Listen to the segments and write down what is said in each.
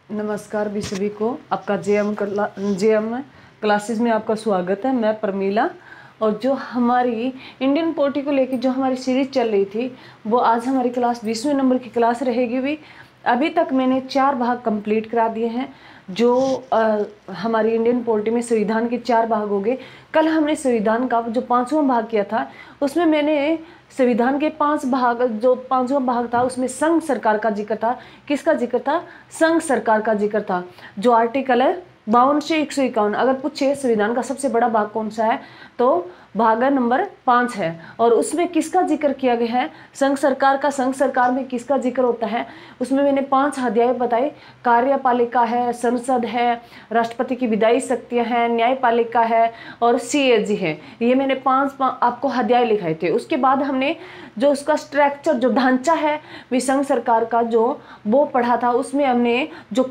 नमस्कार भी सभी को। आपका जेएम क्लासेस में आपका स्वागत है। मैं प्रमीला। और जो हमारी इंडियन पॉलिटी को लेकर जो हमारी सीरीज चल रही थी वो आज हमारी क्लास 20वें नंबर की क्लास रहेगी। भी अभी तक मैंने 4 भाग कंप्लीट करा दिए हैं। जो हमारी इंडियन पॉलिटी में संविधान के 4 भाग हो गए। कल हमने संविधान का जो 5वां भाग किया था उसमें मैंने संविधान के 5 भाग, जो 5वां भाग था उसमें संघ सरकार का जिक्र था। किसका जिक्र था? संघ सरकार का जिक्र था। जो आर्टिकल है 52 से 151। अगर पूछे संविधान का सबसे बड़ा भाग कौन सा है तो भाग नंबर 5 है। और उसमें किसका जिक्र किया गया है? संघ सरकार का। संघ सरकार में किसका जिक्र होता है? उसमें मैंने 5 अध्याय बताए। कार्यपालिका है, संसद है, राष्ट्रपति की विधायी शक्तियां हैं, न्यायपालिका है और सीएजी है। ये मैंने 5 आपको अध्याय लिखाए थे। उसके बाद हमने जो उसका स्ट्रक्चर, जो ढांचा है भी संघ सरकार का, जो वो पढ़ा था। उसमें हमने जो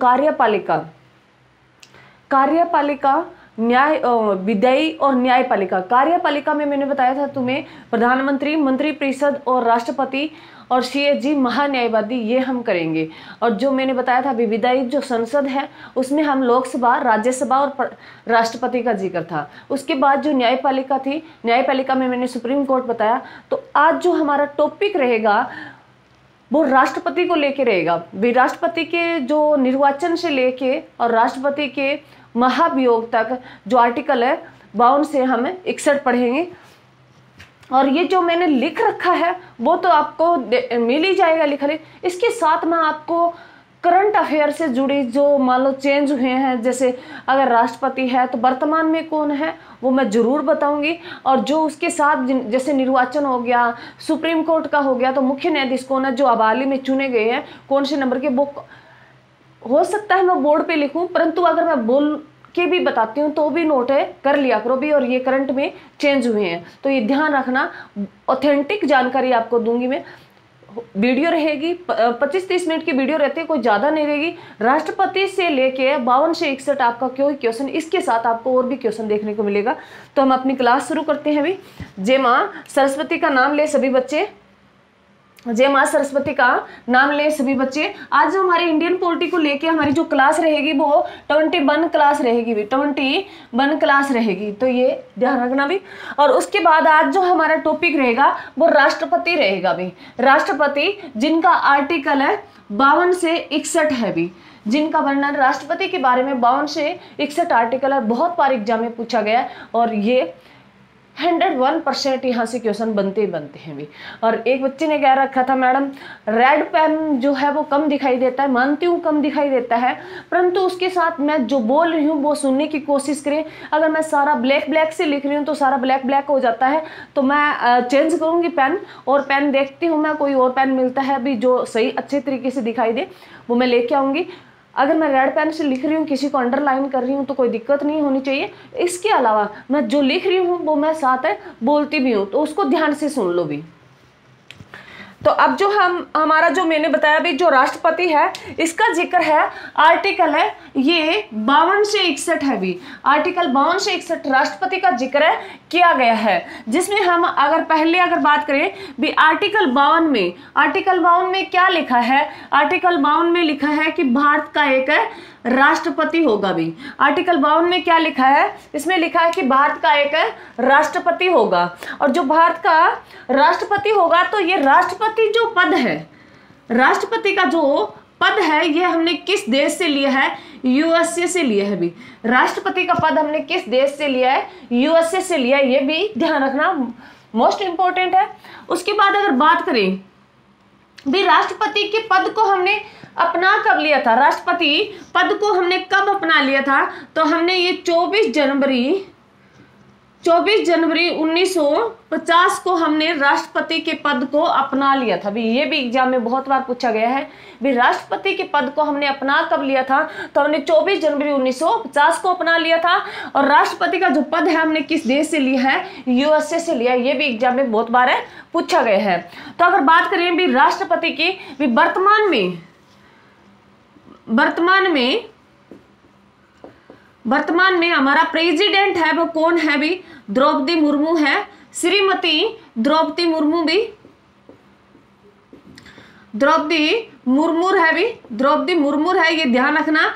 कार्यपालिका, न्याय, विधायी और न्यायपालिका। कार्यपालिका में मैंने बताया था तुम्हें प्रधानमंत्री, मंत्रिपरिषद और राष्ट्रपति और सीएजी महान्यायवादी, ये हम करेंगे। और जो मैंने बताया था विधायी, जो संसद है उसमें हम लोकसभा, राज्यसभा और राष्ट्रपति का जिक्र था। उसके बाद जो न्यायपालिका थी, न्यायपालिका में मैंने सुप्रीम कोर्ट बताया। तो आज जो हमारा टॉपिक रहेगा वो राष्ट्रपति को लेके रहेगा। राष्ट्रपति के जो निर्वाचन से लेके और राष्ट्रपति के महाभियोग तक जो आर्टिकल है 52 से हम 61 पढ़ेंगे। और ये जो मैंने लिख रखा है वो तो आपको मिल ही जाएगा लिखा। इसके साथ मैं आपको करंट अफेयर से जुड़ी जो मान लो चेंज हुए हैं, जैसे अगर राष्ट्रपति है तो वर्तमान में कौन है वो मैं जरूर बताऊंगी। और जो उसके साथ जैसे निर्वाचन हो गया, सुप्रीम कोर्ट का हो गया, तो मुख्य न्यायाधीश कौन है जो अब हाल ही में चुने गए हैं, कौन से नंबर के, वो हो सकता है मैं बोर्ड पे लिखूं, परंतु अगर मैं बोल के भी बताती हूँ तो भी नोट है कर लिया करो भी। और ये करंट में चेंज हुए हैं तो ये ध्यान रखना। ऑथेंटिक जानकारी आपको दूंगी मैं। वीडियो रहेगी 25-30 मिनट की वीडियो रहती है, कोई ज़्यादा नहीं रहेगी। राष्ट्रपति से लेके 52 से 61 आपका कोई क्वेश्चन, इसके साथ आपको और भी क्वेश्चन देखने को मिलेगा। तो हम अपनी क्लास शुरू करते हैं। अभी जय माँ सरस्वती का नाम ले सभी बच्चे। जय माँ सरस्वती का नाम ले सभी बच्चे। आज जो हमारी इंडियन पॉलिटी को लेके हमारी जो क्लास रहेगी वो 21 क्लास रहेगी भी, 21 क्लास रहेगी। तो ये ध्यान रखना भी। और उसके बाद आज जो हमारा टॉपिक रहेगा वो राष्ट्रपति रहेगा भी। राष्ट्रपति जिनका आर्टिकल है 52 से 61 है भी, जिनका वर्णन राष्ट्रपति के बारे में 52 से 61 आर्टिकल है। बहुत बार एग्जाम में पूछा गया है और ये 101% यहाँ से क्वेश्चन बनते हैं भी। और एक बच्चे ने कह रखा था मैडम रेड पेन जो है वो कम दिखाई देता है। मानती हूँ कम दिखाई देता है, परंतु उसके साथ मैं जो बोल रही हूँ वो सुनने की कोशिश करें। अगर मैं सारा ब्लैक से लिख रही हूँ तो सारा ब्लैक हो जाता है, तो मैं चेंज करूँगी पेन। और पेन देखती हूँ मैं कोई और पेन मिलता है भी जो सही अच्छे तरीके से दिखाई दे, वो मैं लेके आऊँगी। अगर मैं रेड पेन से लिख रही हूँ, किसी को अंडरलाइन कर रही हूँ तो कोई दिक्कत नहीं होनी चाहिए। इसके अलावा मैं जो लिख रही हूँ वो मैं साथ बोलती भी हूँ, तो उसको ध्यान से सुन लो भी। तो अब जो हमारा जो मैंने बताया भी जो राष्ट्रपति है इसका जिक्र है, आर्टिकल है ये 52 से 61 है भी। आर्टिकल 52 से 61 राष्ट्रपति का जिक्र है किया गया है। जिसमें हम अगर बात करें भी आर्टिकल 52 में क्या लिखा है? आर्टिकल 52 में लिखा है कि भारत का एक राष्ट्रपति होगा भी। आर्टिकल 52 में क्या लिखा है? इसमें लिखा है कि भारत का एक राष्ट्रपति होगा। और जो भारत का राष्ट्रपति होगा तो ये राष्ट्रपति जो पद है, राष्ट्रपति का जो पद है ये हमने किस देश से लिया है? यूएसए से लिया है भी। राष्ट्रपति का पद हमने किस देश से लिया है? यूएसए से लिया है। ये भी ध्यान रखना, मोस्ट इंपॉर्टेंट है। उसके बाद अगर बात करें भी राष्ट्रपति के पद को हमने अपना कब लिया था? राष्ट्रपति पद को हमने कब अपना लिया था? तो हमने ये 24 जनवरी 1950 को हमने राष्ट्रपति के पद को अपना लिया था भी। ये भी एग्जाम में बहुत बार पूछा गया है भी राष्ट्रपति के पद को हमने अपना कब लिया था? तो हमने 24 जनवरी 1950 को अपना लिया था। और राष्ट्रपति का जो पद है हमने किस देश से लिया है? यूएसए से लिया है। ये भी एग्जाम में बहुत बार पूछा गया है। तो अगर बात करें भी राष्ट्रपति की भी वर्तमान में हमारा प्रेसिडेंट है वो कौन है भी? द्रौपदी मुर्मू है, श्रीमती द्रौपदी मुर्मू भी। द्रौपदी मुर्मू है भी, द्रौपदी मुर्मू है, ये ध्यान रखना।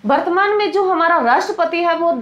वर्तमान में जो हमारा राष्ट्रपति है वो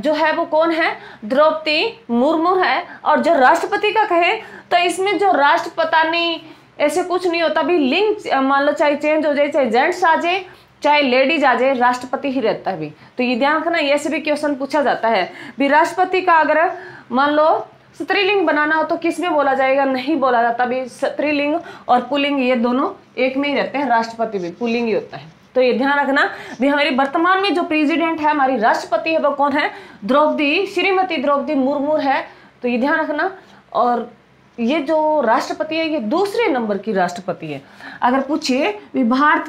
जो है वो कौन है, द्रौपदी मुर्मू है। और जो राष्ट्रपति का कहे तो इसमें जो राष्ट्रपति ऐसे कुछ नहीं होता भी, लिंग मान लो चाहे चेंज हो जाए, चाहे जेंट्स आ जाए चाहे लेडीज आ जाए, राष्ट्रपति ही रहता है भी। तो ये ध्यान रखना, ऐसे भी क्वेश्चन पूछा जाता है भी राष्ट्रपति का अगर मान लो स्त्रीलिंग बनाना हो तो किस में बोला जाएगा, नहीं बोला जाता भी। स्त्रीलिंग और पुल्लिंग ये दोनों एक में ही रहते हैं, राष्ट्रपति भी पुल्लिंग ही होता है। तो ये ध्यान रखना भी हमारी वर्तमान में जो प्रेसिडेंट है, हमारी राष्ट्रपति है वो कौन है, द्रौपदी, श्रीमती द्रौपदी मुर्मू है। तो ये ध्यान रखना। और ये जो राष्ट्रपति है ये दूसरे नंबर की राष्ट्रपति है। अगर पूछिए भी भारत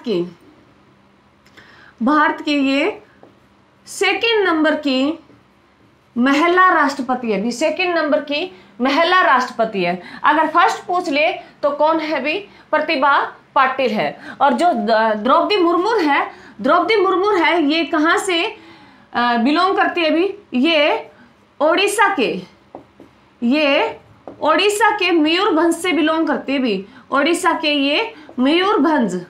की ये सेकंड नंबर की महिला राष्ट्रपति है भी, सेकंड नंबर की महिला राष्ट्रपति है। अगर फर्स्ट पूछ ले तो कौन है भी, प्रतिभा पाटिल है। और जो द्रौपदी मुर्मू है ये कहाँ से बिलोंग करती है भी, ये ओडिशा के मयूरभंज से बिलोंग करती है भी, ओडिशा के ये मयूरभंज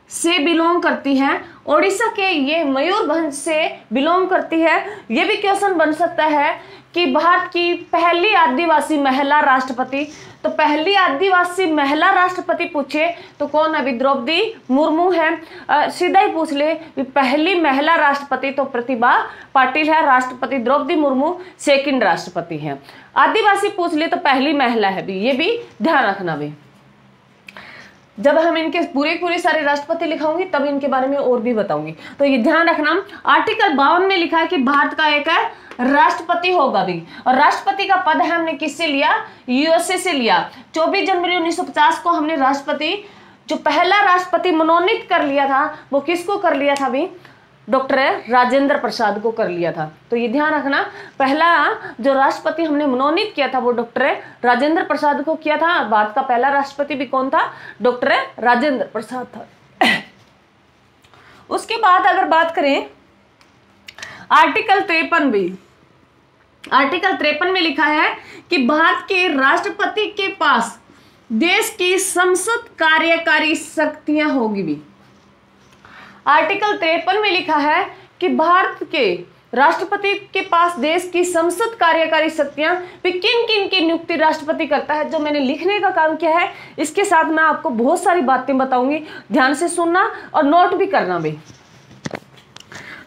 से बिलोंग करती है, ओडिशा के ये मयूरभंज से बिलोंग करती है। ये भी क्वेश्चन बन सकता है कि भारत की पहली आदिवासी महिला राष्ट्रपति, तो पहली आदिवासी महिला राष्ट्रपति पूछे तो कौन है, द्रौपदी मुर्मू है। सीधा ही पूछ ले पहली महिला राष्ट्रपति तो प्रतिभा पाटिल है, राष्ट्रपति द्रौपदी मुर्मू सेकंड राष्ट्रपति है। आदिवासी पूछ ले तो पहली महिला है भी, ये भी ध्यान रखना भी। जब हम इनके पूरे सारे राष्ट्रपति लिखाऊंगी तब इनके बारे में और भी बताऊंगी। तो ये ध्यान रखना। आर्टिकल 52 में लिखा है कि भारत का एक राष्ट्रपति होगा भी, और राष्ट्रपति का पद है हमने किससे लिया, यूएसए से लिया। 24 जनवरी 1950 को हमने राष्ट्रपति, जो पहला राष्ट्रपति मनोनीत कर लिया था वो किसको कर लिया था भी, डॉक्टर राजेंद्र प्रसाद को कर लिया था। तो ये ध्यान रखना, पहला जो राष्ट्रपति हमने मनोनीत किया था वो डॉक्टर राजेंद्र प्रसाद को किया था। भारत का पहला राष्ट्रपति भी कौन था, डॉक्टर राजेंद्र प्रसाद था। उसके बाद अगर बात करें आर्टिकल 53 भी, आर्टिकल 53 में लिखा है कि भारत के राष्ट्रपति के पास देश की संसद कार्यकारी शक्तियां होगी भी। आर्टिकल 53 में लिखा है कि भारत के राष्ट्रपति के पास देश की संसद कार्यकारी शक्तियां भी किन किन की नियुक्ति राष्ट्रपति करता है। जो मैंने लिखने का काम किया है इसके साथ मैं आपको बहुत सारी बातें बताऊंगी, ध्यान से सुनना और नोट भी करना भी।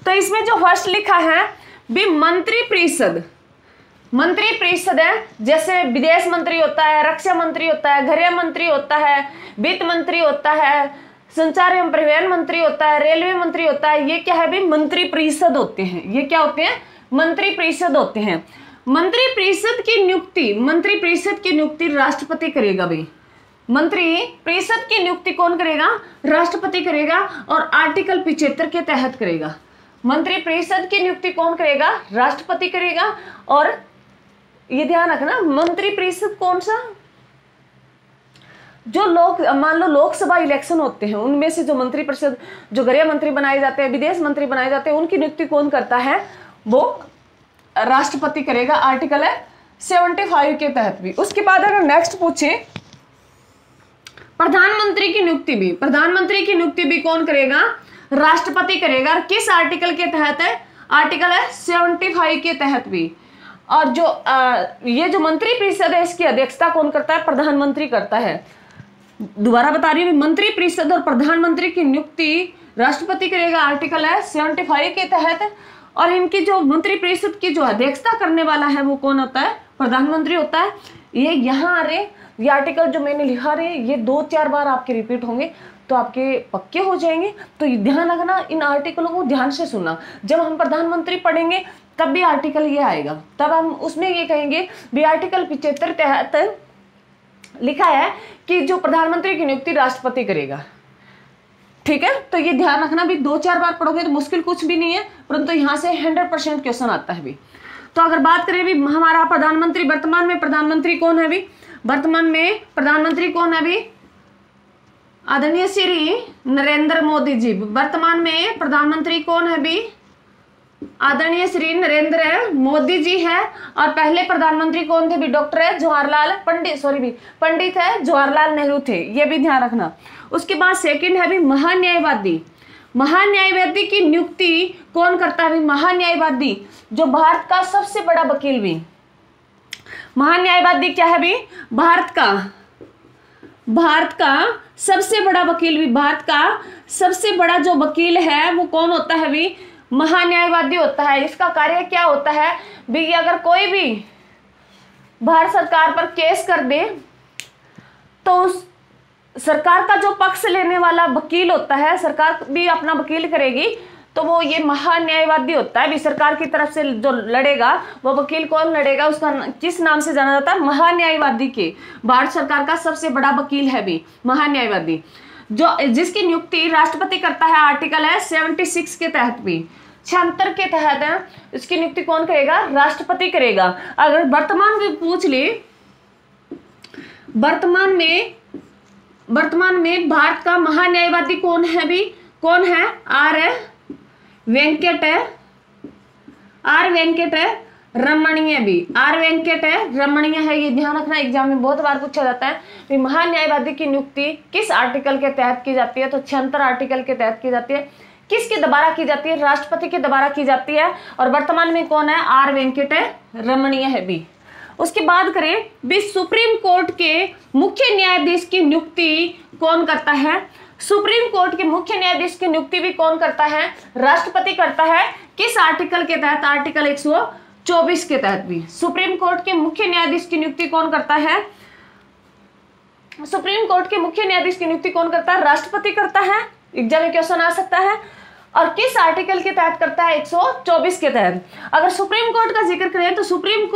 तो इसमें जो फर्स्ट लिखा है भी मंत्री परिषद है, जैसे विदेश मंत्री होता है, रक्षा मंत्री होता है, गृह मंत्री होता है, वित्त मंत्री होता है, संचार एवं परिवहन मंत्री होता है, रेलवे मंत्री होता है। ये क्या है भी, मंत्री परिषद होते हैं। ये क्या होते हैं, मंत्री परिषद होते हैं। मंत्री परिषद की नियुक्ति राष्ट्रपति करेगा भाई। मंत्री परिषद की नियुक्ति कौन करेगा, राष्ट्रपति करेगा, और आर्टिकल 75 के तहत करेगा। मंत्री परिषद की नियुक्ति कौन करेगा, राष्ट्रपति करेगा। और ये ध्यान रखना, मंत्री परिषद कौन सा, जो मान लो लोकसभा इलेक्शन होते हैं उनमें से जो मंत्री परिषद, जो गृह मंत्री बनाए जाते हैं, विदेश मंत्री बनाए जाते हैं, उनकी नियुक्ति कौन करता है, वो राष्ट्रपति करेगा। आर्टिकल 75 के तहत भी। उसके बाद अगर नेक्स्ट पूछे प्रधानमंत्री की नियुक्ति भी कौन करेगा, राष्ट्रपति करेगा। किस आर्टिकल के तहत है, आर्टिकल 75 के तहत भी। और जो ये जो मंत्री परिषद है इसकी अध्यक्षता कौन करता है, प्रधानमंत्री करता है। दोबारा बता रही हूँ, मंत्री परिषद और प्रधानमंत्री की नियुक्ति राष्ट्रपति करेगा, आर्टिकल 75 के तहत। और इनकी जो मंत्री परिषद की जो अध्यक्षता करने वाला है वो कौन होता है, प्रधानमंत्री होता है। ये यहाँ आ रहे, ये आर्टिकल जो मैंने लिखा रहे ये 2-4 बार आपके रिपीट होंगे तो आपके पक्के हो जाएंगे। तो ध्यान रखना, इन आर्टिकलों को ध्यान से सुनना। जब हम प्रधानमंत्री पढ़ेंगे तब भी आर्टिकल ये आएगा, तब हम उसमें ये कहेंगे भी आर्टिकल 75 तहत लिखा है कि जो प्रधानमंत्री की नियुक्ति राष्ट्रपति करेगा। ठीक है, तो ये ध्यान रखना भी। 2-4 बार पढ़ोगे तो मुश्किल कुछ भी नहीं है, परंतु यहाँ से 100% क्वेश्चन आता है भी। तो अगर बात करें भी हमारा प्रधानमंत्री, वर्तमान में प्रधानमंत्री कौन है भी, वर्तमान में प्रधानमंत्री कौन है भी, आदरणीय श्री नरेंद्र मोदी जी। वर्तमान में प्रधानमंत्री कौन है भी, आदरणीय श्री नरेंद्र मोदी जी है। और पहले प्रधानमंत्री कौन थे भी? डॉक्टर है जवाहरलाल पंडित है जवाहरलाल नेहरू थे, ये भी ध्यान रखना। उसके बाद सेकंड है भी महान्यायवादी। महान्यायवादी की नियुक्ति कौन करता है? महान्यायवादी जो भारत का सबसे बड़ा वकील भी। महान्यायवादी क्या है भी? भारत का सबसे बड़ा वकील भी। भारत का सबसे बड़ा जो वकील है वो कौन होता है भी? महान्यायवादी होता है। इसका कार्य क्या होता है भी? अगर कोई भी भारत सरकार पर केस कर दे तो उस सरकार का जो पक्ष लेने वाला वकील होता है, सरकार भी अपना वकील करेगी तो वो ये महान्यायवादी होता है भी। सरकार की तरफ से जो लड़ेगा वो वकील कौन लड़ेगा, उसका किस नाम से जाना जाता है? महान्यायवादी के। भारत सरकार का सबसे बड़ा वकील है भी महान्यायवादी, जो जिसकी नियुक्ति राष्ट्रपति करता है। आर्टिकल है 76 के तहत भी, 76 के तहत है, इसकी नियुक्ति कौन करेगा? राष्ट्रपति करेगा। अगर वर्तमान में पूछ ले, वर्तमान में भारत का महान्यायवादी कौन है भी? कौन है? आर वेंकट रमणीय भी। आर वेंकट रमणीय है, ये ध्यान रखना, एग्जाम में बहुत बार पूछा जाता है कि महान्यायवादी की नियुक्ति किस आर्टिकल के तहत की जाती है? तो 76 आर्टिकल के तहत की जाती है। किसके द्वारा की जाती है? राष्ट्रपति के द्वारा की जाती है। और वर्तमान में कौन है? आर वेंकट रमणीय है भी। उसके बाद करें भी सुप्रीम कोर्ट के मुख्य न्यायाधीश की नियुक्ति कौन करता है? सुप्रीम कोर्ट के मुख्य न्यायाधीश की नियुक्ति भी कौन करता है? राष्ट्रपति करता है। किस आर्टिकल के तहत? आर्टिकल 124 के तहत भी। सुप्रीम कोर्ट के मुख्य न्यायाधीश की नियुक्ति कौन करता है? सुप्रीम कोर्ट के मुख्य न्यायाधीश की नियुक्ति कौन करता है? राष्ट्रपति करता है। एग्जाम में क्वेश्चन आ सकता है। और किस आर्टिकल के तहत करता है? 124 के तहत। अगर सुप्रीम कोर्ट का जिक्र करें तो सुप्रीम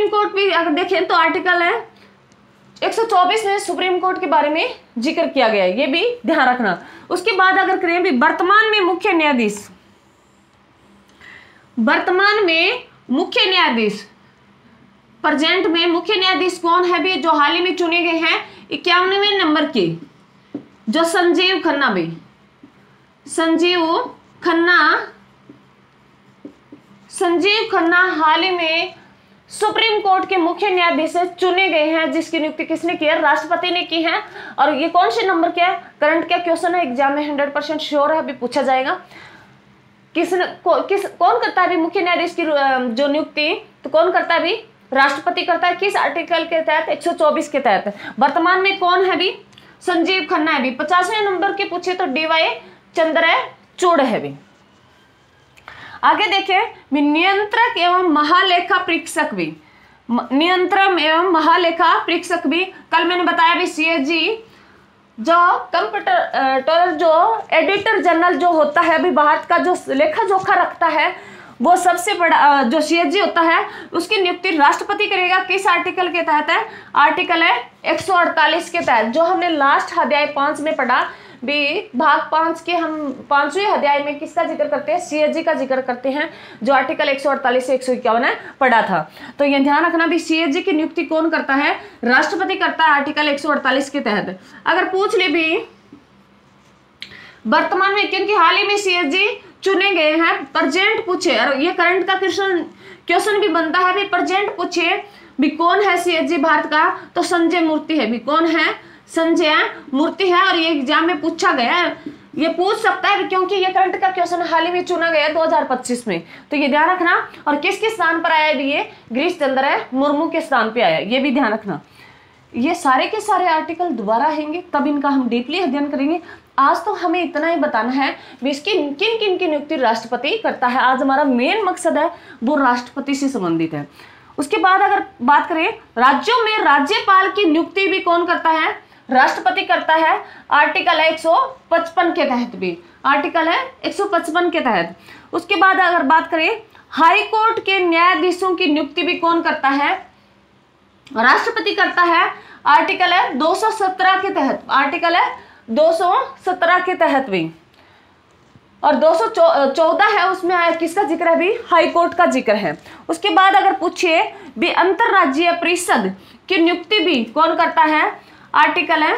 कोर्ट भी अगर देखें तो आर्टिकल है 124 में सुप्रीम कोर्ट के बारे में जिक्र किया गया है, ये भी ध्यान रखना। उसके बाद अगर करें भी वर्तमान में मुख्य न्यायाधीश प्रेजेंट में मुख्य न्यायाधीश कौन है भी? जो हाल ही में चुने गए हैं 51वें नंबर के, जो संजीव खन्ना हाल ही में सुप्रीम कोर्ट के मुख्य न्यायाधीश चुने गए हैं, जिसकी नियुक्ति किसने की है? राष्ट्रपति ने की है। और ये कौन से नंबर के है? करंट क्या क्वेश्चन है, एग्जाम में 100% श्योर है, अभी पूछा जाएगा। कौन करता है मुख्य न्यायाधीश की जो नियुक्ति? तो कौन करता है भी? राष्ट्रपति करता है। किस आर्टिकल के तहत? 124 के तहत। वर्तमान में कौन है भी? संजीव खन्ना है भी। 50वें नंबर के पूछे तो DY चंद्रचूड़ है भी। आगे देखें नियंत्रक एवं महालेखा परीक्षक भी। नियंत्रक एवं महालेखा परीक्षक भी कल मैंने बताया भी CAG जो कंप्यूटर जो एडिटर जनरल जो होता है अभी भारत का जो लेखा जोखा रखता है वो सबसे बड़ा जो CAG होता है उसकी नियुक्ति राष्ट्रपति करेगा। किस आर्टिकल के तहत है? आर्टिकल है 148 के तहत, जो हमने लास्ट अध्याय 5 में पढ़ा भी। भाग 5 के हम 5वें अध्याय में किसका जिक्र करते हैं? CAG का जिक्र करते हैं, जो आर्टिकल 148 से 151 है पढ़ा था। तो ये ध्यान रखना भी CAG की नियुक्ति कौन करता है? राष्ट्रपति करता है आर्टिकल 148 के तहत। अगर पूछ ले भी वर्तमान में क्योंकि हाल ही में CAG चुने गए हैं, प्रेजेंट पूछे, और ये करंट का क्वेश्चन भी बनता है भी। प्रेजेंट पूछे भी कौन है CAG भारत का? तो संजय मूर्ति है भी। कौन है? संजय मूर्ति है। और ये एग्जाम में पूछा गया है, ये पूछ सकता है क्योंकि ये करंट का क्वेश्चन हाल ही में चुना गया 2025 में, तो ये ध्यान रखना। और किसके स्थान पर आया भी? ये गिरीश चंद्र मुर्मू के स्थान पे आया, ये भी ध्यान रखना। ये सारे के सारे आर्टिकल दोबारा आएंगे तब इनका हम डीपली अध्ययन करेंगे। आज तो हमें इतना ही बताना है कि इसकी किन किन की नियुक्ति राष्ट्रपति करता है। आज हमारा मेन मकसद है वो राष्ट्रपति से संबंधित है। उसके बाद अगर बात करें राज्यों में राज्यपाल की नियुक्ति भी कौन करता है? राष्ट्रपति करता है। आर्टिकल है 155 के तहत भी। आर्टिकल है 155 के तहत। उसके बाद अगर बात करें हाई कोर्ट के न्यायाधीशों की नियुक्ति भी कौन करता है? राष्ट्रपति करता है। आर्टिकल है 217 के तहत। आर्टिकल है 217 के तहत भी। और 214 है उसमें किसका जिक्र है भी? हाई कोर्ट का जिक्र है। उसके बाद अगर पूछिए भी अंतरराज्यीय परिषद की नियुक्ति भी कौन करता है? आर्टिकल है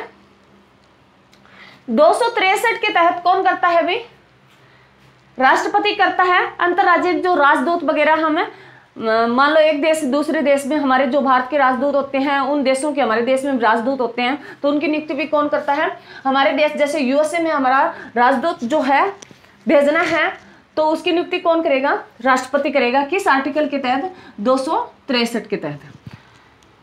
263 के तहत कौन करता है भी? राष्ट्रपति करता है। अंतर्राज्यीय जो राजदूत वगैरह हमें मान लो एक देश से दूसरे देश में हमारे जो भारत के राजदूत होते हैं, उन देशों के हमारे देश में राजदूत होते हैं, तो उनकी नियुक्ति भी कौन करता है? हमारे देश जैसे यूएसए में हमारा राजदूत जो है भेजना है, तो उसकी नियुक्ति कौन करेगा? राष्ट्रपति करेगा। किस आर्टिकल के तहत? 263 के तहत।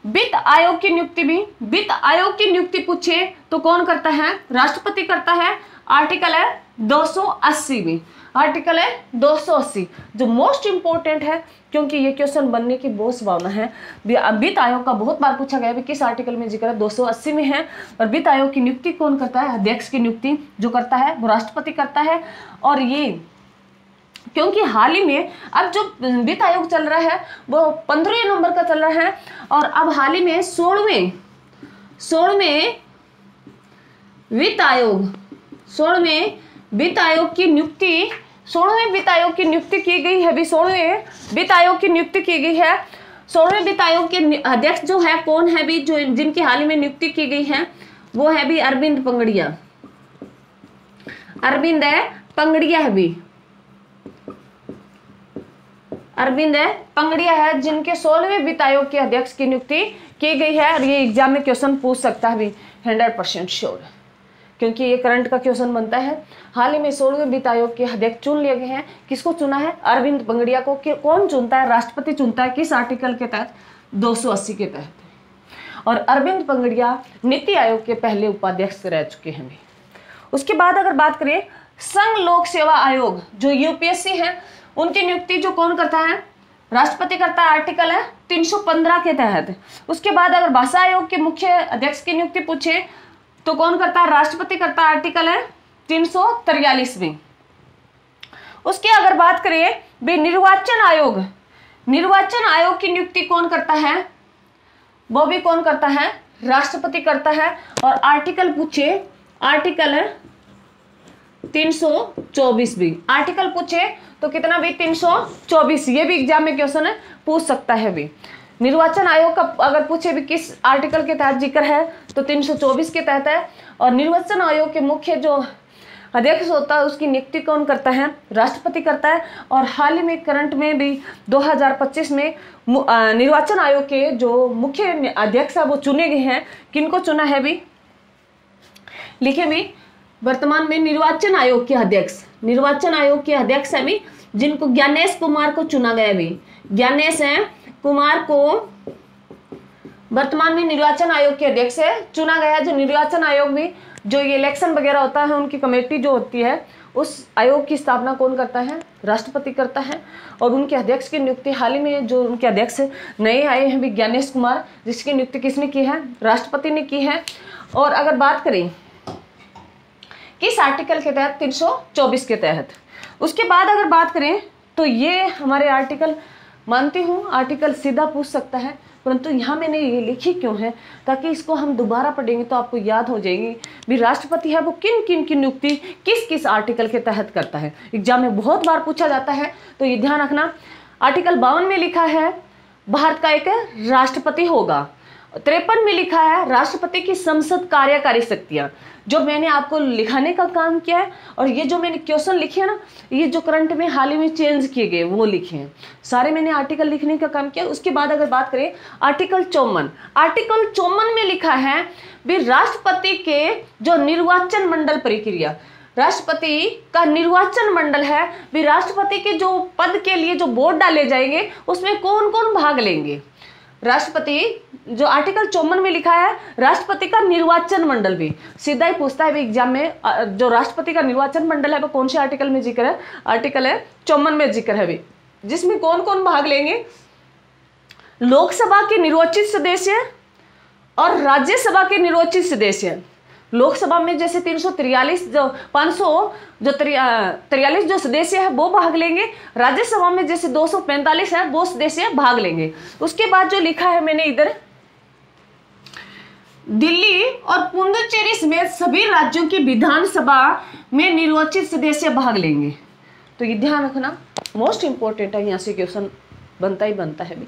वित्त आयोग की नियुक्ति भी, वित्त आयोग की नियुक्ति पूछे तो कौन करता है? राष्ट्रपति करता है। आर्टिकल है 280 भी, आर्टिकल है 280 जो मोस्ट इंपोर्टेंट है, क्योंकि ये क्वेश्चन बनने की बहुत संभावना है। वित्त आयोग का बहुत बार पूछा गया है किस आर्टिकल में जिक्र है, 280 में है। और वित्त आयोग की नियुक्ति कौन करता है? अध्यक्ष की नियुक्ति जो करता है वो राष्ट्रपति करता है। और ये क्योंकि हाल ही में अब जो वित्त आयोग चल रहा है वो 15वें नंबर का चल रहा है, और अब हाल ही में 16वें वित्त आयोग की नियुक्ति 16वें वित्त आयोग की नियुक्ति की गई है। अभी 16वें वित्त आयोग की नियुक्ति की गई है। 16वें वित्त आयोग के अध्यक्ष जो है कौन है भी, जो जिनकी हाल ही में नियुक्ति की गई है वो है भी अरविंद पंगड़िया। अरविंद पंगड़िया है भी, अरविंद पंगड़िया है जिनके 16वें वित्त आयोग के अध्यक्ष की नियुक्ति की गई है। और ये एग्जाम में क्वेश्चन पूछ सकता है भी, 100% श्योर, क्योंकि ये करंट का क्वेश्चन बनता है। हाल ही में 16वें वित्त आयोग के अध्यक्ष चुन लिए गए हैं। किसको चुना है? अरविंद पंगड़िया को। कौन चुनता है? राष्ट्रपति चुनता है। किस आर्टिकल के तहत? 280 के तहत। और अरविंद पंगड़िया नीति आयोग के पहले उपाध्यक्ष रह चुके हैं भी। उसके बाद अगर बात करें संघ लोक सेवा आयोग जो यूपीएससी है, उनकी नियुक्ति जो कौन करता है? राष्ट्रपति करता है। आर्टिकल है 315 के तहत। उसके बाद अगर भाषा आयोग के मुख्य अध्यक्ष की नियुक्ति पूछे तो कौन करता है? राष्ट्रपति करता है। आर्टिकल है 343 में। उसके अगर बात करें भी निर्वाचन आयोग की नियुक्ति कौन करता है? वो भी कौन करता है? राष्ट्रपति करता है। और आर्टिकल पूछे, आर्टिकल है 324 भी, आर्टिकल पूछे तो कितना भी? 324। ये भी एग्जाम में क्वेश्चन है, पूछ सकता है भी। निर्वाचन आयोग का अगर पूछे भी किस आर्टिकल के तहत जिक्र है तो 324 के तहत है। और निर्वाचन आयोग के मुख्य जो अध्यक्ष होता है उसकी नियुक्ति कौन करता है? राष्ट्रपति करता है। और हाल ही में करंट में भी 2025 में निर्वाचन आयोग के जो मुख्य अध्यक्ष है वो चुने गए हैं। किनको चुना है भी? लिखे भी, वर्तमान में निर्वाचन आयोग के अध्यक्ष है भी, जिनको ज्ञानेश कुमार को चुना गया भी। ज्ञानेश कुमार को वर्तमान में निर्वाचन आयोग के अध्यक्ष से चुना गया है। जो निर्वाचन आयोग में जो ये इलेक्शन वगैरह होता है उनकी कमेटी जो होती है, उस आयोग की स्थापना कौन करता है? राष्ट्रपति करता है। और उनके अध्यक्ष की नियुक्ति हाल ही में जो उनके अध्यक्ष नए आए हैं भी ज्ञानेश कुमार, जिसकी नियुक्ति किसने की है? राष्ट्रपति ने की है। और अगर बात करें किस आर्टिकल के तहत? 324 के तहत। उसके बाद अगर बात करें तो ये हमारे आर्टिकल, मानती हूँ आर्टिकल सीधा पूछ सकता है, परंतु यहाँ मैंने ये लिखी क्यों है? ताकि इसको हम दोबारा पढ़ेंगे तो आपको याद हो जाएगी भी राष्ट्रपति है वो किन किन की नियुक्ति किस किस आर्टिकल के तहत करता है। एग्जाम में बहुत बार पूछा जाता है, तो ये ध्यान रखना। आर्टिकल 52 में लिखा है भारत का एक राष्ट्रपति होगा। 53 में लिखा है राष्ट्रपति की संसद कार्यकारी शक्तियां, जो मैंने आपको लिखाने का काम किया है। और ये जो मैंने क्वेश्चन लिखे हैं ना, ये जो करंट में हाल ही में चेंज किए गए वो लिखे हैं, सारे मैंने आर्टिकल लिखने का काम किया। उसके बाद अगर बात करें आर्टिकल 54 में लिखा है भी राष्ट्रपति के जो निर्वाचन मंडल प्रक्रिया, राष्ट्रपति का निर्वाचन मंडल है भी, राष्ट्रपति के जो पद के लिए जो वोट डाले जाएंगे उसमें कौन कौन भाग लेंगे। राष्ट्रपति जो आर्टिकल 54 में लिखा है राष्ट्रपति का निर्वाचन मंडल भी सीधा ही पूछता है भी एग्जाम में, जो राष्ट्रपति का निर्वाचन मंडल है वो कौन से आर्टिकल में जिक्र है? आर्टिकल है 54 में जिक्र है भी, जिसमें कौन कौन भाग लेंगे? लोकसभा के निर्वाचित सदस्य और राज्यसभा के निर्वाचित सदस्य। लोकसभा में जैसे 343 जो 543 जो सदस्य है वो भाग लेंगे। राज्यसभा में जैसे 245 है वो सदस्य भाग लेंगे। उसके बाद जो लिखा है मैंने इधर, दिल्ली और पुडुचेरी समेत सभी राज्यों की विधानसभा में निर्वाचित सदस्य भाग लेंगे। तो ये ध्यान रखना, मोस्ट इंपॉर्टेंट है, यहाँ से क्वेश्चन बनता ही बनता है भी।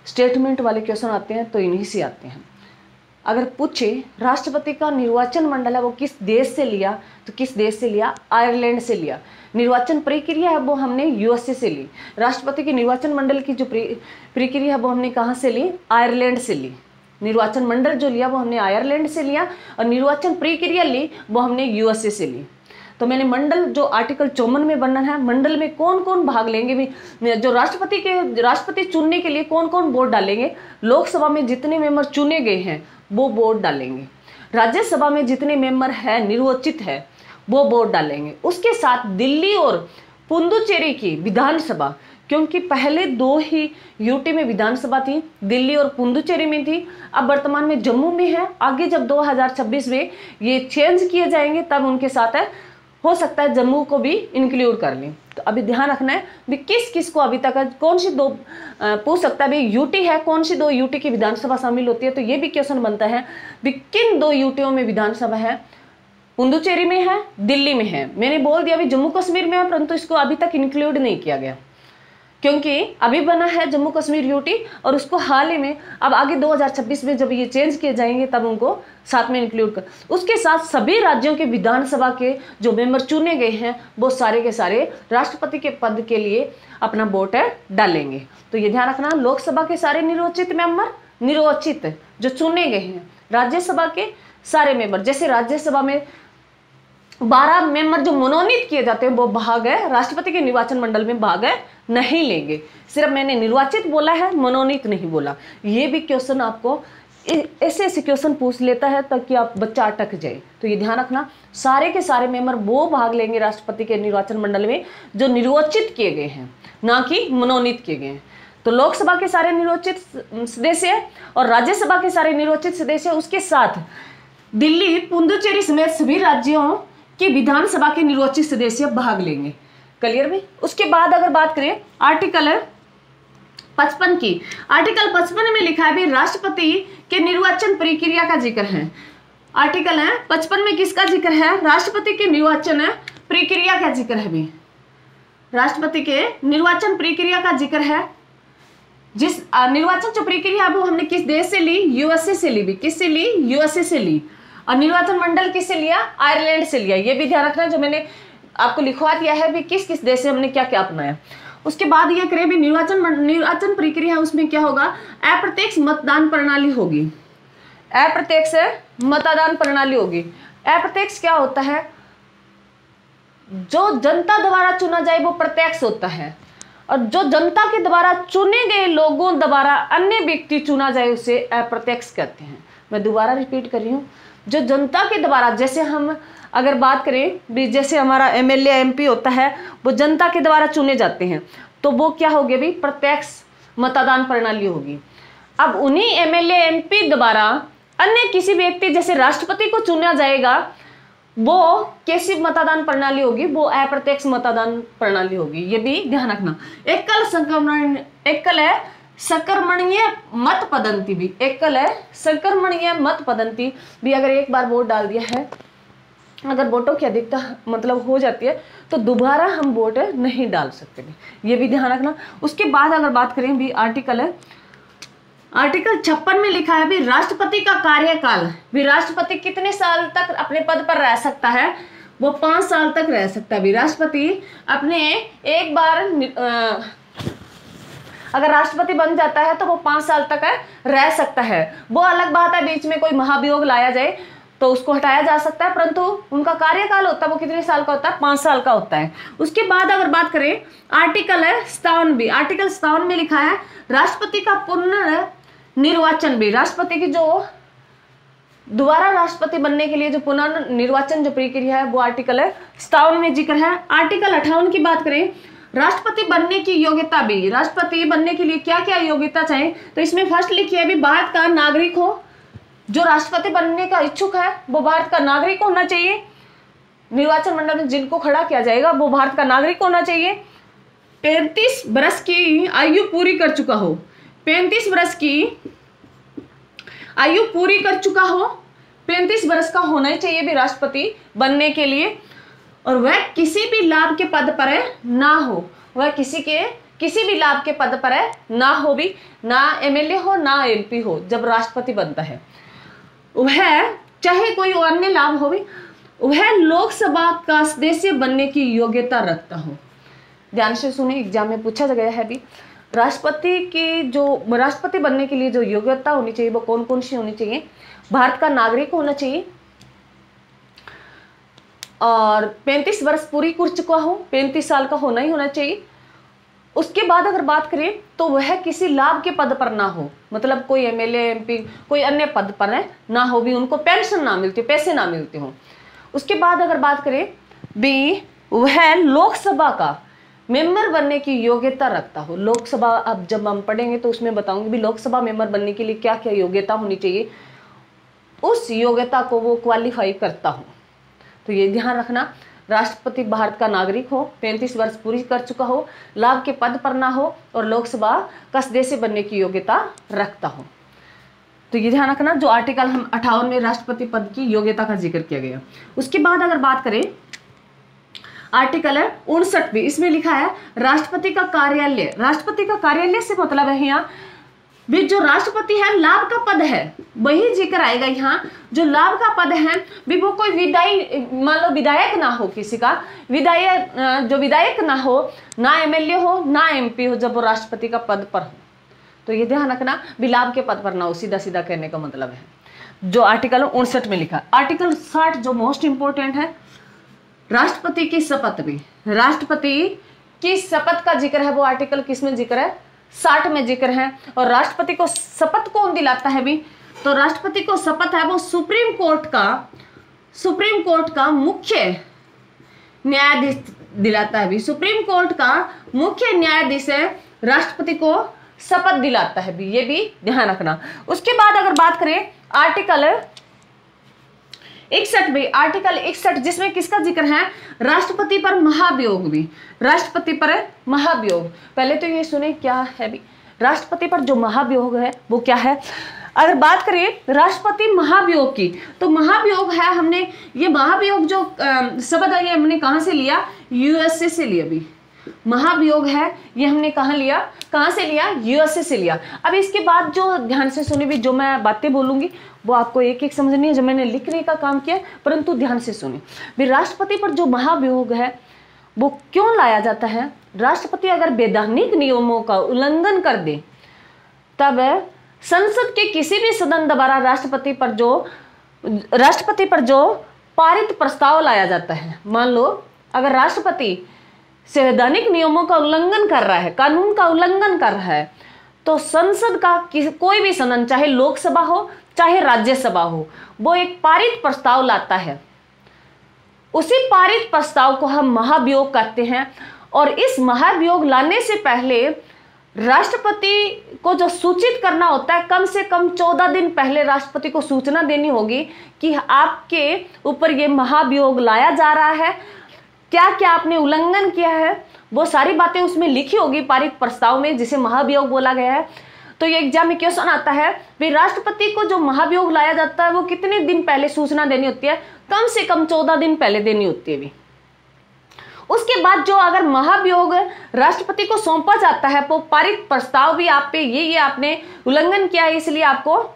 स्टेटमेंट वाले क्वेश्चन आते हैं तो इन्हीं से आते हैं। अगर पूछे राष्ट्रपति का निर्वाचन मंडल है वो किस देश से लिया, तो किस देश से लिया? आयरलैंड से लिया। निर्वाचन प्रक्रिया है वो हमने यूएसए से ली। राष्ट्रपति के निर्वाचन मंडल की जो प्रक्रिया है वो हमने कहाँ से ली? आयरलैंड से ली। निर्वाचन मंडल जो लिया वो हमने आयरलैंड से लिया, और निर्वाचन प्रक्रिया ली वो हमने यूएसए से ली। तो मैंने मंडल जो आर्टिकल 54 में वर्णन है, मंडल में कौन कौन भाग लेंगे भी, जो राष्ट्रपति चुनने के लिए कौन कौन वोट डालेंगे, लोकसभा में जितने मेंबर चुने गए हैं वो वोट डालेंगे, राज्यसभा में जितने मेंबर है निर्वाचित है वो वोट डालेंगे। उसके साथ दिल्ली और पुडुचेरी की विधानसभा, क्योंकि पहले 2 ही यूटी में विधानसभा थी, दिल्ली और पुडुचेरी में थी, अब वर्तमान में जम्मू में है। आगे जब 2026 में ये चेंज किए जाएंगे तब उनके साथ है, हो सकता है जम्मू को भी इंक्लूड कर लें। तो अभी ध्यान रखना है भी किस किस को अभी तक कौन सी 2 पूछ सकता है, भाई यूटी है, कौन सी 2 यूटी की विधानसभा शामिल होती है, तो ये भी क्वेश्चन बनता है भी किन 2 यूटियों में विधानसभा है, पुडुचेरी में है, दिल्ली में है। मैंने बोल दिया भी जम्मू कश्मीर में है, परंतु इसको अभी तक इंक्लूड नहीं किया गया क्योंकि अभी बना है जम्मू कश्मीर यूटी, और उसको हाल ही में अब आगे 2026 में जब ये चेंज किए जाएंगे तब उनको साथ में इंक्लूड कर। उसके साथ सभी राज्यों के विधानसभा के जो मेंबर चुने गए हैं वो सारे के सारे राष्ट्रपति के पद के लिए अपना वोट डालेंगे। तो ये ध्यान रखना, लोकसभा के सारे निर्वाचित मेंबर, निर्वाचित जो चुने गए हैं, राज्यसभा के सारे मेंबर, जैसे राज्यसभा में 12 मेंबर जो मनोनीत किए जाते हैं वो भाग है राष्ट्रपति के निर्वाचन मंडल में भाग है नहीं लेंगे। सिर्फ मैंने निर्वाचित बोला है, मनोनीत नहीं बोला। ये भी क्वेश्चन आपको ऐसे ऐसे क्वेश्चन पूछ लेता है ताकि आप बच्चा अटक जाए। तो ये ध्यान रखना, सारे के सारे मेंबर वो भाग लेंगे राष्ट्रपति के निर्वाचन मंडल में जो निर्वाचित किए गए हैं, ना कि मनोनीत किए गए हैं। तो लोकसभा के सारे निर्वाचित सदस्य और राज्यसभा के सारे निर्वाचित सदस्य, उसके साथ दिल्ली, पुडुचेरी समेत सभी राज्यों की विधानसभा के निर्वाचित सदस्य भाग लेंगे। क्लियर में? उसके बाद अगर बात करें आर्टिकल 55 की, आर्टिकल 55 में लिखा है भी राष्ट्रपति के निर्वाचन प्रक्रिया का जिक्र है। आर्टिकल 55 में किसका जिक्र है? राष्ट्रपति के निर्वाचन प्रक्रिया का जिक्र है भी, राष्ट्रपति के निर्वाचन प्रक्रिया का जिक्र है। जिस निर्वाचन जो प्रक्रिया है वो हमने किस देश से ली? यूएसए से ली भी। किससे ली? यूएसए से ली। और निर्वाचन मंडल किससे लिया? आयरलैंड से लिया। ये भी ध्यान रखना, जो मैंने आपको लिखवा दिया है भी किस किस देश से हमने क्या क्या अपनाया। उसके बाद ये करें भी निर्वाचन प्रक्रिया है, उसमें क्या होगा? अप्रत्यक्ष मतदान प्रणाली होगी। अप्रत्यक्ष मतदान प्रणाली होगी। अप्रत्यक्ष क्या होता है? जो जनता द्वारा चुना जाए वो प्रत्यक्ष होता है, और जो जनता के द्वारा चुने गए लोगों द्वारा अन्य व्यक्ति चुना जाए उसे अप्रत्यक्ष कहते हैं। मैं दोबारा रिपीट कर रही हूँ, जो जनता के द्वारा, जैसे हम अगर बात करें भी, जैसे हमारा एमएलए एमपी होता है वो जनता के द्वारा चुने जाते हैं, तो वो क्या हो गया भी? प्रत्यक्ष मतदान प्रणाली होगी। अब उन्हीं एमएलए एमपी द्वारा अन्य किसी व्यक्ति, जैसे राष्ट्रपति को चुना जाएगा, वो कैसी मतदान प्रणाली होगी? वो अप्रत्यक्ष मतदान प्रणाली होगी। ये भी ध्यान रखना। एकल संक्रमणीय मत पद्धति भी, एकल संक्रमणीय मत पद्धति भी, अगर एक बार वोट डाल दिया है, अगर वोटों की अधिकता मतलब हो जाती है तो दोबारा हम वोट नहीं डाल सकते भी। ये भी ध्यान रखना। उसके बाद अगर बात करें भी आर्टिकल 56 में लिखा है भी राष्ट्रपति का कार्यकाल, भी राष्ट्रपति कितने साल तक अपने पद पर रह सकता है? वो 5 साल तक रह सकता है भी। राष्ट्रपति अपने एक बार अगर राष्ट्रपति बन जाता है तो वो 5 साल तक रह सकता है। वो अलग बात है बीच में कोई महाभियोग लाया जाए तो उसको हटाया जा सकता है, परंतु उनका कार्यकाल होता है वो कितने साल का होता है? 5 साल का होता है। उसके बाद अगर बात करें आर्टिकल 57 भी, आर्टिकल 57 में लिखा है राष्ट्रपति का पुनर्निर्वाचन भी, राष्ट्रपति की जो दोबारा राष्ट्रपति बनने के लिए जो पुनर्निर्वाचन जो प्रक्रिया है वो आर्टिकल 57 में जिक्र है। आर्टिकल 58 की बात करें, राष्ट्रपति बनने की योग्यता भी, राष्ट्रपति बनने के लिए क्या क्या योग्यता चाहिए, तो इसमें फर्स्ट लिखी है भी भारत का नागरिक हो। जो राष्ट्रपति बनने का इच्छुक है वो भारत का नागरिक होना चाहिए। निर्वाचन मंडल में जिनको खड़ा किया जाएगा वो भारत का नागरिक होना चाहिए। 35 वर्ष की आयु पूरी कर चुका हो, 35 वर्ष की आयु पूरी कर चुका हो, 35 वर्ष का होना ही चाहिए भी राष्ट्रपति बनने के लिए। और वह किसी भी लाभ के पद पर ना हो, वह किसी भी लाभ के पद पर ना हो भी, ना एमएलए हो ना एमपी हो जब राष्ट्रपति बनता है। वह चाहे कोई अन्य लाभ हो भी, वह लोकसभा का सदस्य बनने की योग्यता रखता हो। ध्यान से सुने, एग्जाम में पूछा गया है भी, राष्ट्रपति बनने के लिए जो योग्यता होनी चाहिए वो कौन कौन सी होनी चाहिए। भारत का नागरिक होना चाहिए और 35 वर्ष पूरी कर चुका हो, 35 साल का होना ही होना चाहिए। उसके बाद अगर बात करें तो वह किसी लाभ के पद पर ना हो, मतलब कोई एमएलए एमपी कोई अन्य पद पर है ना हो भी, उनको पेंशन ना मिलती, पैसे ना मिलते हो। उसके बाद अगर बात करें भी, वह लोकसभा का मेंबर बनने की योग्यता रखता हो। लोकसभा अब जब हम पढ़ेंगे तो उसमें बताऊंगी भी लोकसभा मेंबर बनने के लिए क्या क्या योग्यता होनी चाहिए, उस योग्यता को वो क्वालिफाई करता हो। तो ये ध्यान रखना, राष्ट्रपति भारत का नागरिक हो, 35 वर्ष पूरी कर चुका हो, लाभ के पद पर ना हो और लोकसभा का सदस्य बनने की योग्यता रखता हो। तो ये ध्यान रखना, जो आर्टिकल हम 58 में राष्ट्रपति पद की योग्यता का जिक्र किया गया। उसके बाद अगर बात करें आर्टिकल 59 भी, इसमें लिखा है राष्ट्रपति का कार्यालय। राष्ट्रपति का कार्यालय से मतलब है यहाँ भी जो राष्ट्रपति है लाभ का पद है वही जिक्र आएगा यहाँ। जो लाभ का पद है भी वो कोई मान लो विधायक ना हो, किसी का विधायक ना हो, ना एमएलए हो, ना एमपी हो, जब वो राष्ट्रपति का पद पर हो। तो ये ध्यान रखना भी लाभ के पद पर ना हो, सीधा सीधा कहने का मतलब है जो आर्टिकल 59 में लिखा। आर्टिकल 60 जो मोस्ट इंपोर्टेंट है, राष्ट्रपति की शपथ भी, राष्ट्रपति की शपथ का जिक्र है, वो आर्टिकल किसमें जिक्र है, 60 में जिक्र है। और राष्ट्रपति को शपथ कौन दिलाता है भी, तो राष्ट्रपति को शपथ है वो सुप्रीम कोर्ट का मुख्य न्यायाधीश दिलाता है भी। सुप्रीम कोर्ट का मुख्य न्यायाधीश है राष्ट्रपति को शपथ दिलाता है भी, ये भी ध्यान रखना। उसके बाद अगर बात करें आर्टिकल 61 भी, आर्टिकल 61 जिसमें किसका जिक्र है, राष्ट्रपति पर महाभियोग भी, राष्ट्रपति पर महाभियोग। पहले तो ये सुने क्या है भी, राष्ट्रपति पर जो महाभियोग है वो क्या है। अगर बात करें राष्ट्रपति महाभियोग की, तो महाभियोग है, हमने ये महाभियोग जो शब्द है ये हमने कहां से लिया, यूएसए से लिया भी। महाभियोग है ये हमने कहां से लिया, यूएसए से लिया। अब इसके बाद जो ध्यान से सुनी भी, जो मैं बातें बोलूंगी वो आपको एक एक समझनी है, जो मैंने लिखने का काम किया, परंतु ध्यान से सुने भी। राष्ट्रपति पर जो महाभियोग है वो क्यों लाया जाता है, राष्ट्रपति अगर वैधानिक नियमों का उल्लंघन कर दे तब संसद के किसी भी सदन द्वारा राष्ट्रपति पर जो पारित प्रस्ताव लाया जाता है, मान लो अगर राष्ट्रपति संवैधानिक नियमों का उल्लंघन कर रहा है, कानून का उल्लंघन कर रहा है, तो संसद का कोई भी सदन, चाहे लोकसभा हो चाहे राज्यसभा हो, वो एक पारित प्रस्ताव लाता है। उसी पारित प्रस्ताव को हम महाभियोग कहते हैं। और इस महाभियोग लाने से पहले राष्ट्रपति को जो सूचित करना होता है, कम से कम 14 दिन पहले राष्ट्रपति को सूचना देनी होगी कि आपके ऊपर ये महाभियोग लाया जा रहा है, क्या क्या आपने उल्लंघन किया है, वो सारी बातें उसमें लिखी होगी पारित प्रस्ताव में, जिसे महाभियोग बोला गया है। तो ये एग्जाम में क्वेश्चन आता है भी राष्ट्रपति को जो महाभियोग लाया जाता है वो कितने दिन पहले सूचना देनी होती है, कम से कम 14 दिन पहले देनी होती है भी। उसके बाद जो अगर महाभियोग राष्ट्रपति को सौंपा जाता है, वो पारित प्रस्ताव भी आप पे ये आपने उल्लंघन किया है इसलिए आपको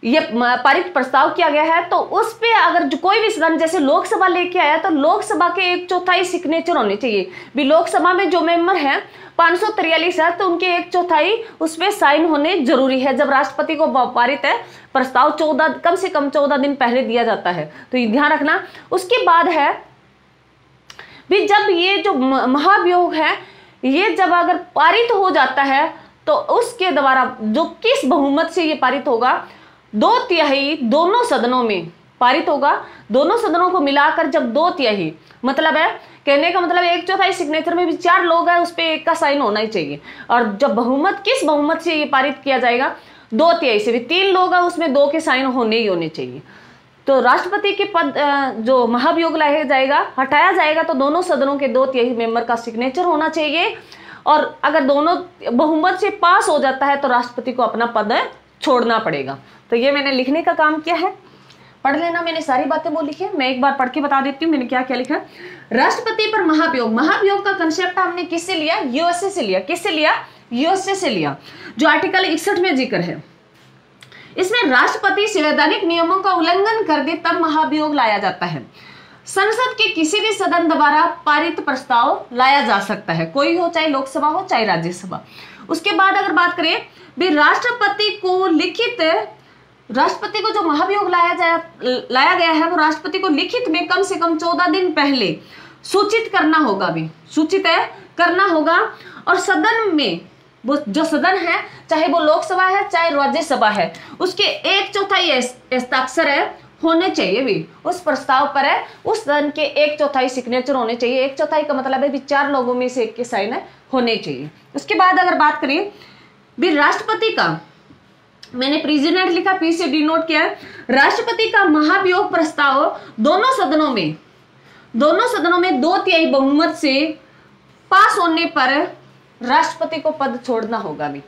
ये पारित प्रस्ताव किया गया है, तो उस पे अगर जो कोई भी सदन जैसे लोकसभा लेके आया तो लोकसभा के 1/4 सिग्नेचर होने चाहिए भी। लोकसभा में जो मेंबर हैं 543 है, तो उनके 1/4 उस पे साइन होने जरूरी है जब राष्ट्रपति को पारित है प्रस्ताव कम से कम 14 दिन पहले दिया जाता है, तो ये ध्यान रखना। उसके बाद है भी जब ये जो महाभियोग है ये जब अगर पारित हो जाता है तो उसके द्वारा जो किस बहुमत से ये पारित होगा, 2/3 दोनों सदनों में पारित होगा। दोनों सदनों को मिलाकर जब 2/3 मतलब है, कहने का मतलब 1/4 सिग्नेचर में भी 4 लोग हैं, उस पर 1 का साइन होना ही चाहिए। और जब बहुमत किस बहुमत से ये पारित किया जाएगा, 2/3 से भी 3 लोग हैं उसमें 2 के साइन होने ही होने चाहिए। तो राष्ट्रपति के पद जो महाभियोग लाया जाएगा, हटाया जाएगा, तो दोनों सदनों के 2/3 मेंबर का सिग्नेचर होना चाहिए। और अगर दोनों बहुमत से पास हो जाता है तो राष्ट्रपति को अपना पद छोड़ना पड़ेगा। तो ये मैंने लिखने का काम किया है, पढ़ लेना। मैंने सारी बातें वो लिखी है, मैं एक बार पढ़ के बता देती हूँ मैंने क्या क्या लिखा। राष्ट्रपति पर महाभियोग, महाभियोग का कंसेप्ट हमने किससे लिया, यूएसए से लिया। किससे लिया, यूएसए से लिया, जो आर्टिकल 61 में जिक्र है। इसमें राष्ट्रपति संवैधानिक नियमों का उल्लंघन कर दे तब महाभियोग लाया जाता है। संसद के किसी भी सदन द्वारा पारित प्रस्ताव लाया जा सकता है, कोई हो, चाहे लोकसभा हो चाहे राज्यसभा। उसके बाद अगर बात करें भी राष्ट्रपति को जो महाभियोग लाया गया है वो राष्ट्रपति को लिखित में कम से कम 14 दिन पहले सूचित करना होगा, भी सूचित करना होगा। और सदन में वो जो सदन है, चाहे वो लोकसभा है चाहे राज्यसभा है, उसके 1/4 हस्ताक्षर होने चाहिए भी उस प्रस्ताव पर है, उस सदन के 1/4 सिग्नेचर होने चाहिए। 1/4 का मतलब है भी 4 लोगों में से एक के साइन होने चाहिए। उसके बाद अगर बात करें भी राष्ट्रपति का, मैंने प्रेसिडेंट लिखा, पी से डी नोट किया, राष्ट्रपति का महाभियोग प्रस्ताव दोनों सदनों में 2/3 बहुमत से पास होने पर राष्ट्रपति को पद छोड़ना होगा भी।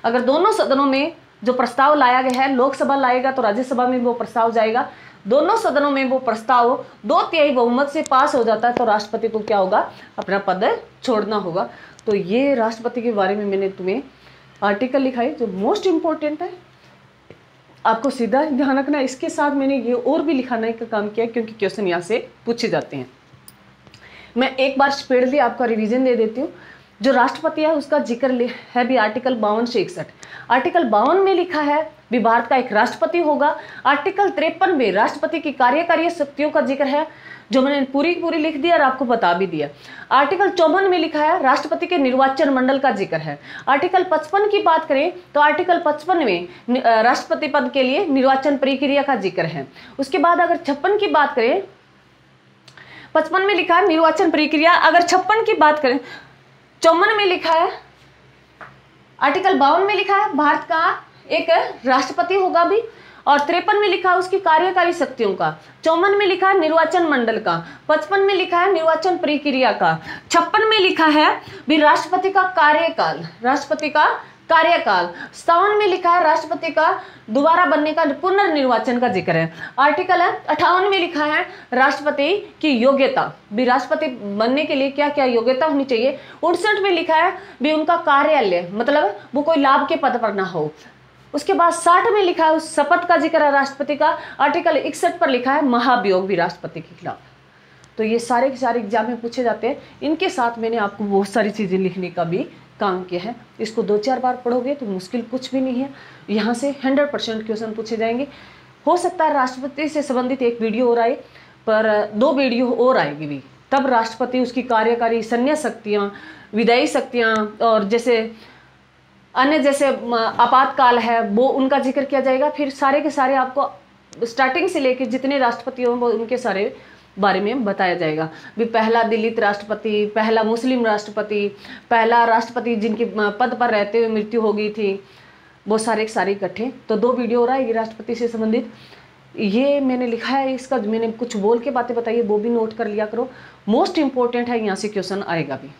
अगर दोनों सदनों में जो प्रस्ताव लाया गया है, लोकसभा लाएगा तो राज्यसभा में वो प्रस्ताव जाएगा, दोनों सदनों में वो प्रस्ताव 2/3 बहुमत से पास हो जाता है तो राष्ट्रपति को क्या होगा, अपना पद छोड़ना होगा। तो ये राष्ट्रपति के बारे में मैंने तुम्हें आर्टिकल लिखा है जो मोस्ट इंपॉर्टेंट है, आपको सीधा ध्यान रखना। इसके साथ मैंने ये और भी लिखाने का काम किया क्योंकि क्वेश्चन यहाँ से पूछे जाते हैं। मैं एक बार स्पीडली आपका रिवीजन दे देती हूँ। जो राष्ट्रपति है उसका जिक्र है भी आर्टिकल 52 से 61। आर्टिकल 52 में लिखा है भी भारत का एक राष्ट्रपति होगा। आर्टिकल 53 में राष्ट्रपति की कार्यकारी शक्तियों का जिक्र है, जो मैंने पूरी लिख दिया और आपको बता भी दिया। आर्टिकल 54 में लिखा है राष्ट्रपति के निर्वाचन मंडल का जिक्र है। आर्टिकल 55 की बात करें तो आर्टिकल 55 में राष्ट्रपति पद के लिए निर्वाचन प्रक्रिया का जिक्र है। उसके बाद अगर 56 की बात करें, 55 में लिखा है निर्वाचन प्रक्रिया। अगर 56 की बात करें, 54 में लिखा है, आर्टिकल 52 में लिखा है भारत का एक राष्ट्रपति होगा भी, और 53 में लिखा है उसकी कार्यकारी शक्तियों का, 54 में लिखा है निर्वाचन मंडल का, 55 में लिखा है निर्वाचन प्रक्रिया का, 56 में लिखा है भी राष्ट्रपति का कार्यकाल, 57 में लिखा है राष्ट्रपति का दोबारा बनने का पुनर्निर्वाचन का जिक्र है। आर्टिकल 58 में लिखा है राष्ट्रपति की योग्यता, भी राष्ट्रपति बनने के लिए क्या क्या योग्यता होनी चाहिए। 59 में लिखा है भी उनका कार्यालय, मतलब वो कोई लाभ के पद पर ना हो। उसके बाद 60 में लिखा है उस शपथ का जिक्र है राष्ट्रपति का। आर्टिकल 61 पर लिखा है महाभियोग भी राष्ट्रपति के खिलाफ। तो ये सारे के सारे एग्जाम में पूछे जाते हैं। इनके साथ मैंने आपको बहुत सारी चीजें लिखने का भी काम किया है। इसको 2-4 बार पढ़ोगे तो मुश्किल कुछ भी नहीं है, यहाँ से 100% क्वेश्चन पूछे जाएंगे। हो सकता है राष्ट्रपति से संबंधित एक वीडियो और आए, पर 2 वीडियो और आएगी भी, तब राष्ट्रपति उसकी कार्यकारी सैन्य शक्तियाँ, विधायी शक्तियाँ और जैसे अन्य जैसे आपातकाल है वो उनका जिक्र किया जाएगा। फिर सारे के सारे आपको स्टार्टिंग से लेकर जितने राष्ट्रपति हों उनके सारे बारे में बताया जाएगा। भी पहला दलित राष्ट्रपति, पहला मुस्लिम राष्ट्रपति, पहला राष्ट्रपति जिनकी पद पर रहते हुए मृत्यु हो गई थी, वो सारे इकट्ठे। तो 2 वीडियो हो रहा है ये राष्ट्रपति से संबंधित। ये मैंने लिखा है, इसका मैंने कुछ बोल के बातें बताई है, वो भी नोट कर लिया करो। मोस्ट इंपॉर्टेंट है, यहाँ से क्वेश्चन आएगा भी।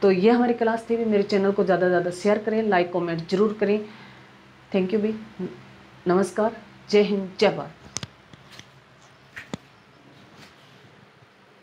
तो ये हमारी क्लास थी। मेरे चैनल को ज़्यादा से ज़्यादा शेयर करें, लाइक कमेंट जरूर करें। थैंक यू भी। नमस्कार, जय हिंद, जय भारत।